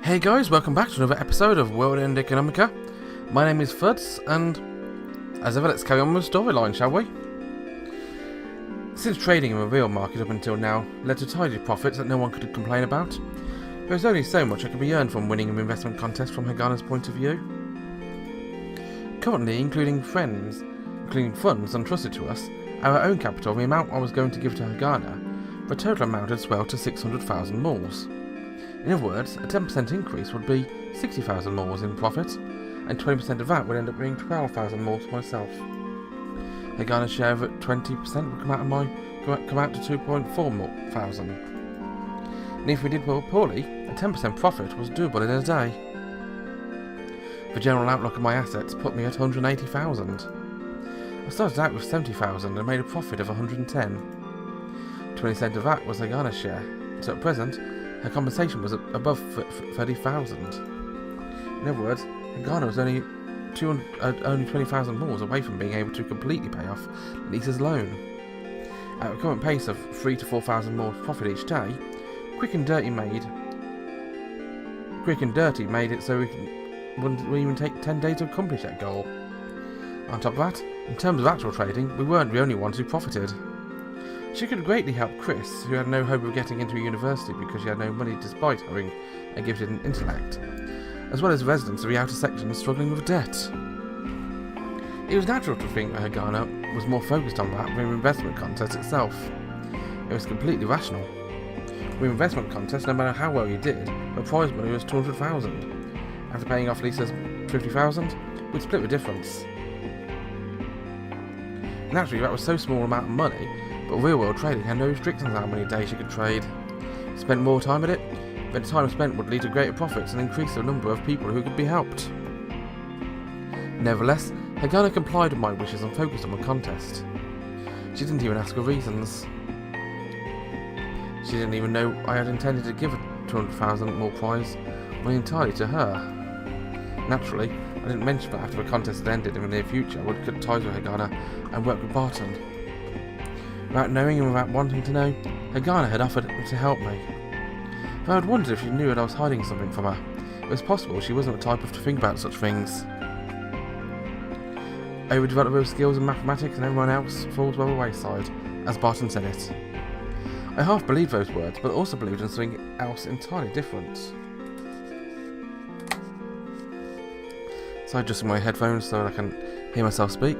Hey guys, welcome back to another episode of World End Economica. My name is Fuds, and as ever, let's carry on with the storyline, shall we? Since trading in the real market up until now led to tidy profits that no one could complain about, there is only so much that can be earned from winning an investment contest from Hagana's point of view. Currently, including funds entrusted to us, our own capital, the amount I was going to give to Hagana, the total amount had swelled to 600,000 moles. In other words, a 10% increase would be 60,000 moles in profit, and 20% of that would end up being 12,000 moles for myself. Hagana's share of 20% would come out to 2.4 thousand. And if we did well poorly, a 10% profit was doable in a day. The general outlook of my assets put me at 180,000. I started out with 70,000 and made a profit of 110. 20% of that was Hagana's share, so at present, her compensation was above 30,000. In other words, Hagana was only 20,000 moles away from being able to completely pay off Lisa's loan. At a current pace of 3,000 to 4,000 moles profit each day, Quick and Dirty made it so wouldn't even take 10 days to accomplish that goal. On top of that, in terms of actual trading, we weren't the only ones who profited. She could greatly help Chris, who had no hope of getting into a university because she had no money despite having a gifted intellect, as well as residents of the outer sections struggling with debt. It was natural to think that Hagana was more focused on that than the investment contest itself. It was completely rational. With the investment contest, no matter how well you did, the prize money was 200,000. After paying off Lisa's 50,000, we'd split the difference. Naturally, that was so small amount of money, but real-world trading had no restrictions on how many days you could trade. Spend more time at it, then the time spent would lead to greater profits and increase the number of people who could be helped. Nevertheless, Hagana complied with my wishes and focused on the contest. She didn't even ask for reasons. She didn't even know I had intended to give a 200,000 more prize money entirely to her. Naturally, I didn't mention that after the contest had ended in the near future I would cut ties with Hagana and work with Barton. Without knowing and without wanting to know, Hagana had offered to help me. Though I had wondered if she knew that I was hiding something from her. It was possible she wasn't the type to think about such things. Overdeveloped with skills in mathematics and everyone else falls by the wayside, as Barton said it. I half believed those words, but also believed in something else entirely different. So I adjusted my headphones so that I can hear myself speak.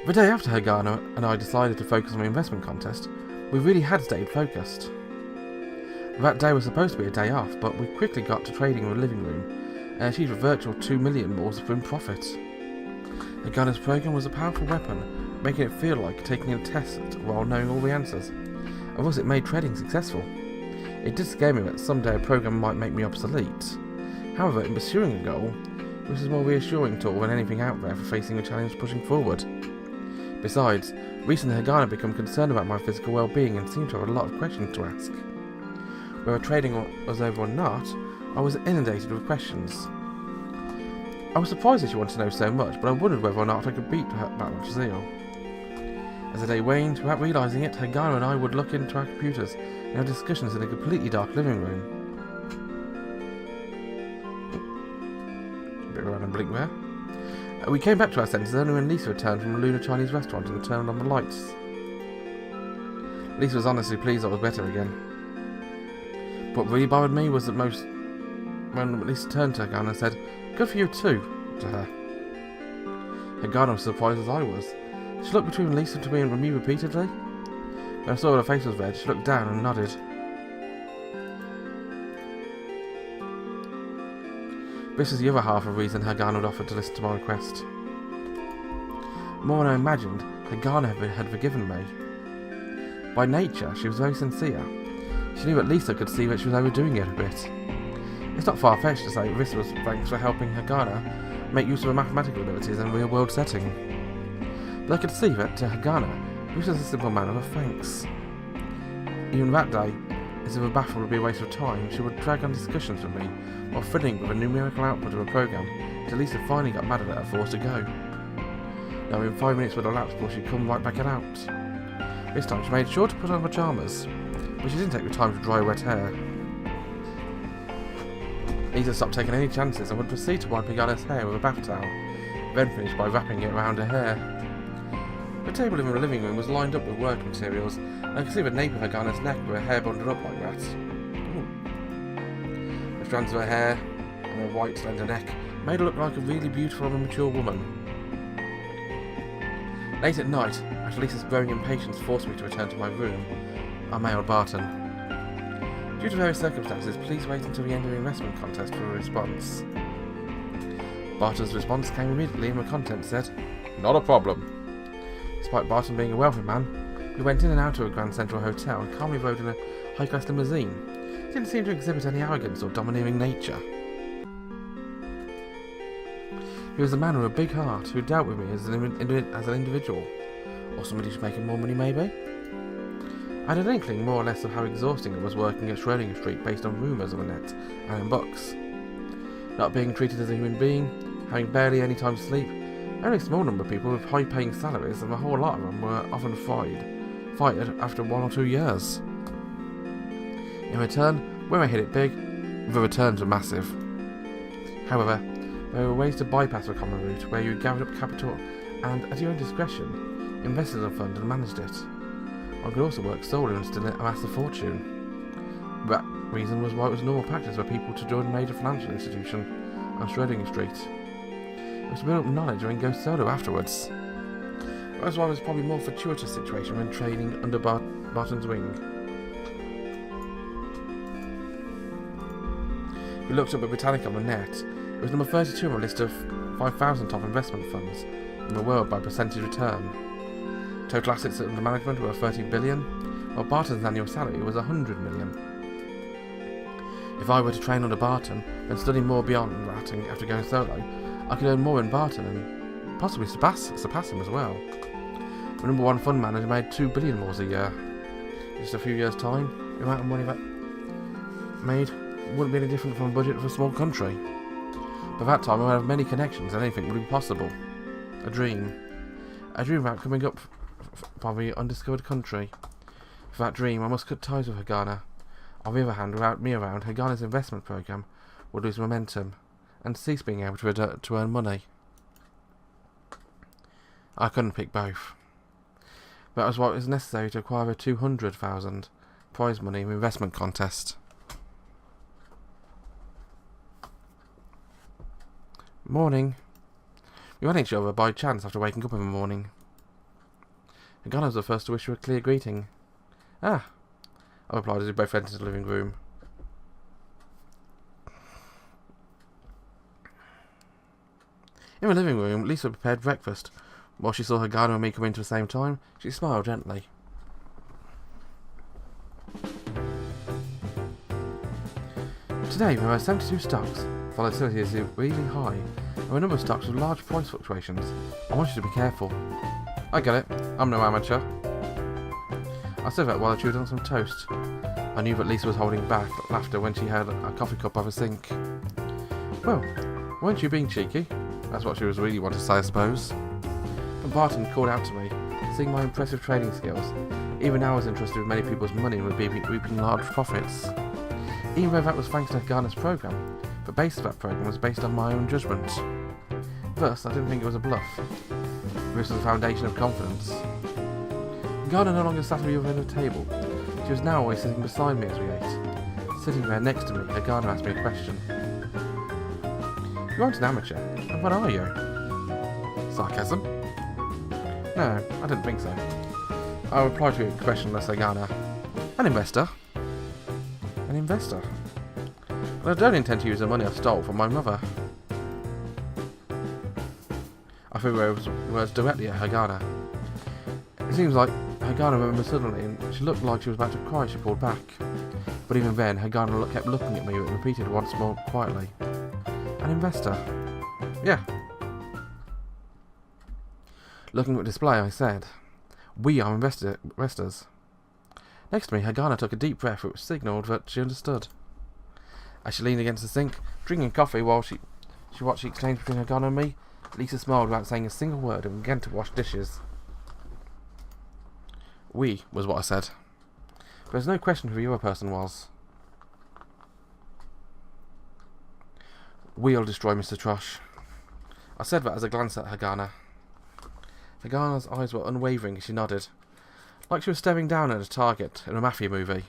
The day after Hagana and I decided to focus on the investment contest, we really had stayed focused. That day was supposed to be a day off, but we quickly got to trading in the living room and achieved a virtual 2 million moles in profit. Hagana's program was a powerful weapon, making it feel like taking a test while knowing all the answers, and thus it made trading successful. It did scare me that someday a program might make me obsolete. However, in pursuing a goal, this is a more reassuring tool than anything out there for facing a challenge pushing forward. Besides, recently Hagana had become concerned about my physical well-being and seemed to have a lot of questions to ask. Whether trading was over or not, I was inundated with questions. I was surprised that she wanted to know so much, but I wondered whether or not I could beat her that much zeal. As the day waned, without realising it, Hagana and I would look into our computers and have discussions in a completely dark living room. A bit of a random blink there. We came back to our senses only when Lisa returned from a lunar Chinese restaurant and turned on the lights. Lisa was honestly pleased I was better again. What really bothered me was when Lisa turned to Hagana and said, "Good for you too," to her. Hagana was surprised as I was. She looked between Lisa to me and me repeatedly. When I saw her face was red, she looked down and nodded. This is the other half of the reason Hagana had offered to listen to my request. More than I imagined, Hagana had forgiven me. By nature, she was very sincere. She knew that Lisa could see that she was overdoing it a bit. It's not far-fetched to say this was thanks for helping Hagana make use of her mathematical abilities in a real-world setting. But I could see that, to Hagana, this was a simple manner of thanks. Even that day, as if a battle would be a waste of time, she would drag on discussions with me while fiddling with the numerical output of a program till Lisa finally got mad at her forced to go. Now in 5 minutes would elapse before she'd come right back out. This time she made sure to put on pyjamas. but she didn't take the time to dry her wet hair. Lisa stopped taking any chances and would proceed to wipe Hagana's hair with a bath towel, then finished by wrapping it around her hair. The table in the living room was lined up with work materials, and I could see the nape of Hagana's neck with her hair bundled up like that. Ooh. The strands of her hair and her white slender neck made her look like a really beautiful and mature woman. Late at night, after Lisa's growing impatience forced me to return to my room, I mailed Barton. Due to various circumstances, please wait until the end of the investment contest for a response. Barton's response came immediately and the content said, "Not a problem." Despite Barton being a wealthy man, he went in and out of a Grand Central hotel and calmly rode in a high-class limousine. He didn't seem to exhibit any arrogance or domineering nature. He was a man with a big heart who dealt with me as an individual, or somebody who's making more money maybe. I had an inkling more or less of how exhausting it was working at Schrödinger Street based on rumours on the net and in books. Not being treated as a human being, having barely any time to sleep, only a small number of people with high-paying salaries, and a whole lot of them were often fired after 1 or 2 years. In return, when I hit it big, the returns were massive. However, there were ways to bypass the common route where you gathered up capital and, at your own discretion, invested in a fund and managed it. One could also work solely and still amass a fortune. That reason was why it was normal practice for people to join a major financial institution on Schrödinger Street. It was to build up knowledge and go solo afterwards. That was why it was probably a more fortuitous situation when training under Barton's wing. We looked up at Britannica on the net. It was number 32 on a list of 5,000 top investment funds in the world by percentage return. Total assets under management were 30 billion, while Barton's annual salary was 100 million. If I were to train under Barton and study more beyond that and after going solo, I could earn more in Barton and possibly surpass him as well. The number one fund manager made 2 billion more a year. In just a few years' time, the amount of money that made wouldn't be any different from a budget of a small country. By that time I would have many connections and anything would be possible. A dream about coming up from the undiscovered country. For that dream I must cut ties with Hagana. On the other hand, without me around, Hagana's investment program would lose momentum and cease being able to earn money. I couldn't pick both. That was what was necessary to acquire a 200,000 prize money investment contest. Morning. We met each other by chance after waking up in the morning. Hagana was the first to wish you a clear greeting. Ah, I replied as we both entered the living room. In the living room, Lisa prepared breakfast. While she saw Hagana and me come in at the same time, she smiled gently. Today there are 72 stocks. Volatility is really high, and a number of stocks with large price fluctuations. I want you to be careful. I get it. I'm no amateur. I said that while I chewed on some toast. I knew that Lisa was holding back laughter when she had a coffee cup by the sink. Well, weren't you being cheeky? That's what she was really wanting to say, I suppose. But Barton called out to me, seeing my impressive trading skills. Even now I was interested in many people's money and reaping large profits. Even though that was thanks to Hagana's program, the base of that program was based on my own judgment. First, I didn't think it was a bluff. This was the foundation of confidence. Hagana no longer sat at the other end of the table. She was now always sitting beside me as we ate. Sitting there next to me, Hagana asked me a question. You aren't an amateur, and what are you? Sarcasm? No, I didn't think so. I replied to your questionless Hagana. An investor. An investor? But I don't intend to use the money I stole from my mother. I threw those words directly at Hagana. It seems like Hagana remembered suddenly, and she looked like she was about to cry as she pulled back. But even then, Hagana kept looking at me and repeated once more quietly. An investor? Yeah. Looking at the display, I said, we are investors. Next to me, Hagana took a deep breath which signalled that she understood. As she leaned against the sink, drinking coffee while she watched the exchange between Hagana and me, Lisa smiled without saying a single word and began to wash dishes. We was what I said. There's no question who the other person was. We'll destroy Mr. Trush. I said that as I glanced at Hagana. Hagana's eyes were unwavering as she nodded, like she was staring down at a target in a mafia movie.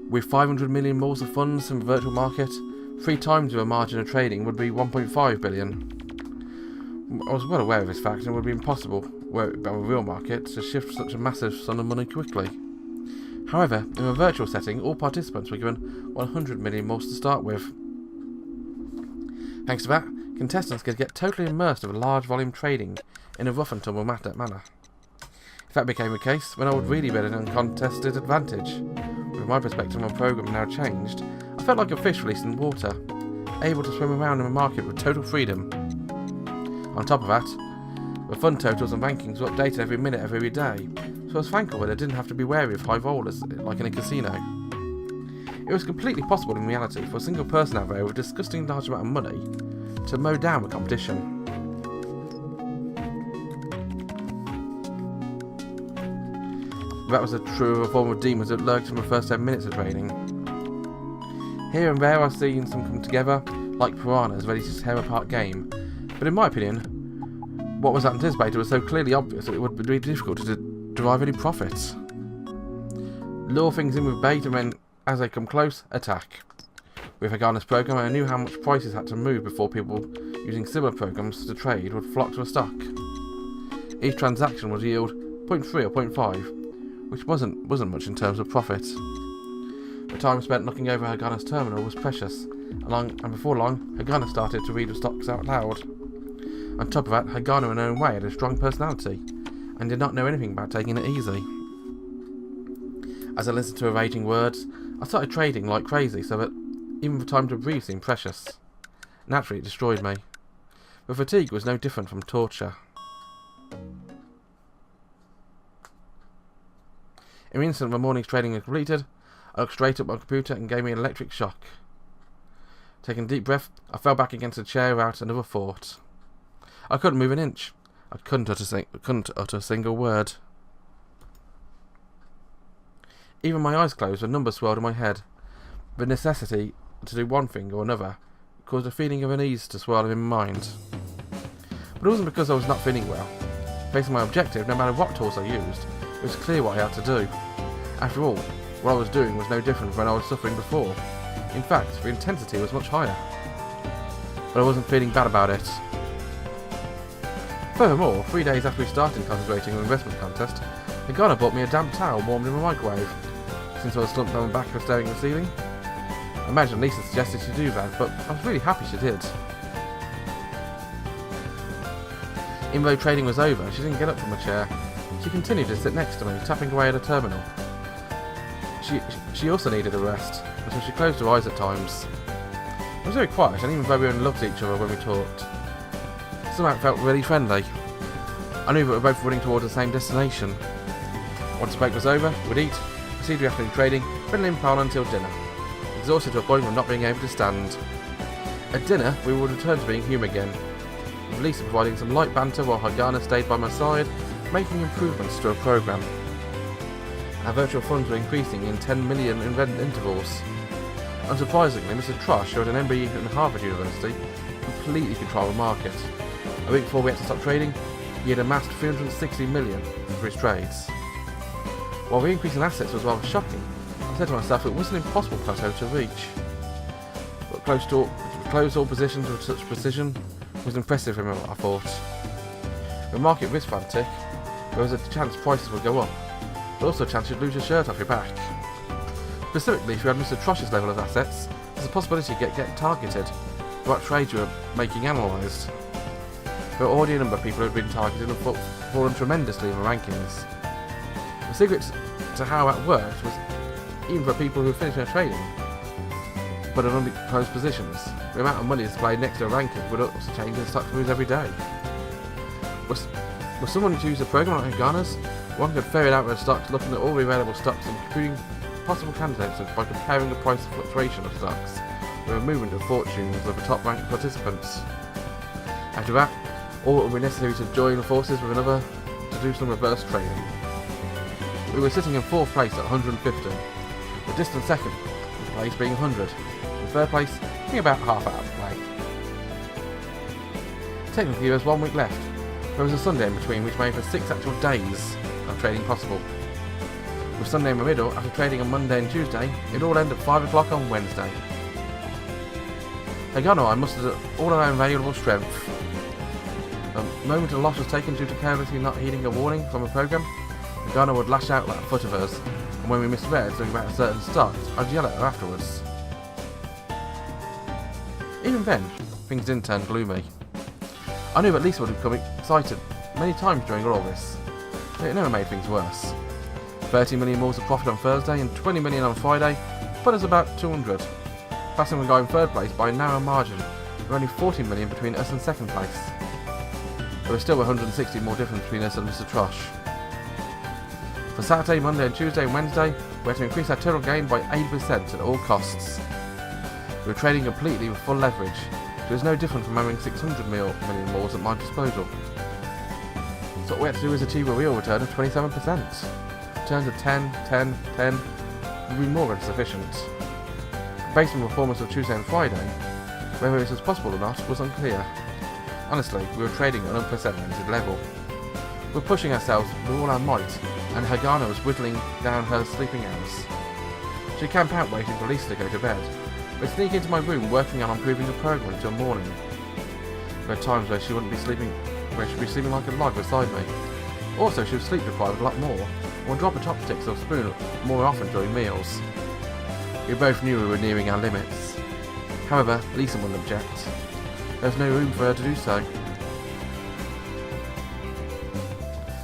With 500 million moles of funds from the virtual market, 3 times the margin of trading would be 1.5 billion. I was well aware of this fact, and it would be impossible, were it a real market, to shift such a massive sum of money quickly. However, in a virtual setting, all participants were given 100 million moles to start with. Thanks to that, contestants could get totally immersed in large volume trading in a rough and tumble manner. If that became the case, then I would really be at an uncontested advantage. With my perspective on the programme now changed, I felt like a fish released in water, able to swim around in the market with total freedom. On top of that, the fund totals and rankings were updated every minute of every day, so I was thankful that I didn't have to be wary of high rollers like in a casino. It was completely possible in reality for a single person out there with a disgusting large amount of money to mow down the competition. That was true of a form of demons that lurked in the first 10 minutes of trading. Here and there I've seen some come together, like piranhas ready to tear apart game, but in my opinion, what was anticipated was so clearly obvious that it would be difficult to derive any profits. Lure things in with bait and then, as they come close, attack. With Hagana's program, I knew how much prices had to move before people using similar programs to trade would flock to a stock. Each transaction would yield 0.3 or 0.5, which wasn't much in terms of profit. The time spent looking over Hagana's terminal was precious, and before long, Hagana started to read the stocks out loud. On top of that, Hagana in her own way had a strong personality, and did not know anything about taking it easy. As I listened to her raging words, I started trading like crazy, so that even the time to breathe seemed precious. Naturally, it destroyed me. But fatigue was no different from torture. In the instant the morning's trading was completed, I looked straight at my computer and gave me an electric shock. Taking a deep breath, I fell back against a chair without another thought. I couldn't move an inch. I couldn't utter a single word. Even my eyes closed and numbers swirled in my head. The necessity to do one thing or another caused a feeling of unease to swirl in my mind. But it wasn't because I was not feeling well. Based on my objective, no matter what tools I used, it was clear what I had to do. After all, what I was doing was no different from when I was suffering before. In fact, the intensity was much higher. But I wasn't feeling bad about it. Furthermore, 3 days after we started concentrating on the investment contest, Hagana bought me a damp towel warmed in the microwave. Since I was slumped on my back and staring at the ceiling, I imagine Lisa suggested she do that, but I was really happy she did. Even though trading was over, she didn't get up from her chair. She continued to sit next to me, tapping away at her terminal. She also needed a rest, and so she closed her eyes at times. It was very quiet, and even though we only looked at each other when we talked, somehow it felt really friendly. I knew that we were both running towards the same destination. Once the break was over, we'd eat, proceed to afternoon trading, then limp on until dinner, exhausted to a point of not being able to stand. At dinner, we would return to being human again, with Lisa providing some light banter while Hagana stayed by my side, making improvements to her programme. Our virtual funds were increasing in 10 million intervals. Unsurprisingly, Mr. Trush, who had an MBE from Harvard University, completely controlled the market. A week before we had to stop trading, he had amassed 360 million for his trades. While the increase in assets was rather shocking, I said to myself it wasn't an impossible plateau to reach. But close all positions with such precision was impressive from what I thought. With market risk frantic, there was a chance prices would go up, but also a chance you'd lose your shirt off your back. Specifically, if you had Mr. Trush's level of assets, there's a possibility you'd get targeted for what trades you were making analysed. There were already a number of people who had been targeted and fallen tremendously in the rankings. The secret to how that worked was, even for people who finished their trading, but in unclosed positions, the amount of money displayed next to a ranking would also change in stock moves every day. Was someone to use a program like Hagana's, one could ferret out their stocks looking at all the available stocks and computing possible candidates by comparing the price fluctuation of stocks with the movement of fortunes of the top ranked participants. After that, or it would be necessary to join forces with another to do some reverse trading. We were sitting in 4th place at 150, the distant second place being 100, and 3rd place being about half out of the way. Technically there was 1 week left. There was a Sunday in between which made for 6 actual days of trading possible. With Sunday in the middle, after trading on Monday and Tuesday, it all ended at 5 o'clock on Wednesday. Hagar and I mustered all our available strength. The moment a loss was taken due to carelessly not heeding a warning from a program, Hagar would lash out like a foot of us, and when we misread something about a certain start, I'd yell at her afterwards. Even then, things didn't turn gloomy. I knew at least would have become excited many times during all this, but it never made things worse. 30 million more of profit on Thursday and 20 million on Friday put us about 200, passing the guy in 3rd place by a narrow margin, with only 40 million between us and 2nd place. There was still 160 more difference between us and Mr. Trosh. For Saturday, Monday and Tuesday and Wednesday, we had to increase our total gain by 80% at all costs. We were trading completely with full leverage, so it was no different from having 600 million more at my disposal. So what we had to do was achieve a real return of 27%. Returns of 10, 10, 10 would be more than sufficient. Based on the performance of Tuesday and Friday, whether this was possible or not was unclear. Honestly, we were trading at an unprecedented level. We were pushing ourselves with all our might, and Hagana was whittling down her sleeping hours. She'd camp out waiting for Lisa to go to bed, but sneak into my room working on improving the program until morning. There were times where she wouldn't be sleeping, where she'd be sleeping like a log beside me. Also, she would sleep deprived a lot more, or drop a chopsticks or spoon more often during meals. We both knew we were nearing our limits. However, Lisa wouldn't object. There was no room for her to do so.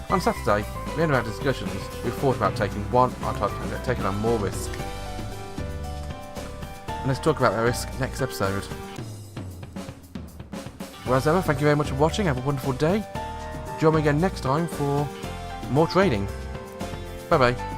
On Saturday, at the end of our discussions, we thought about taking on more risk. And let's talk about that risk next episode. Well, as ever, thank you very much for watching. Have a wonderful day. Join me again next time for more trading. Bye bye.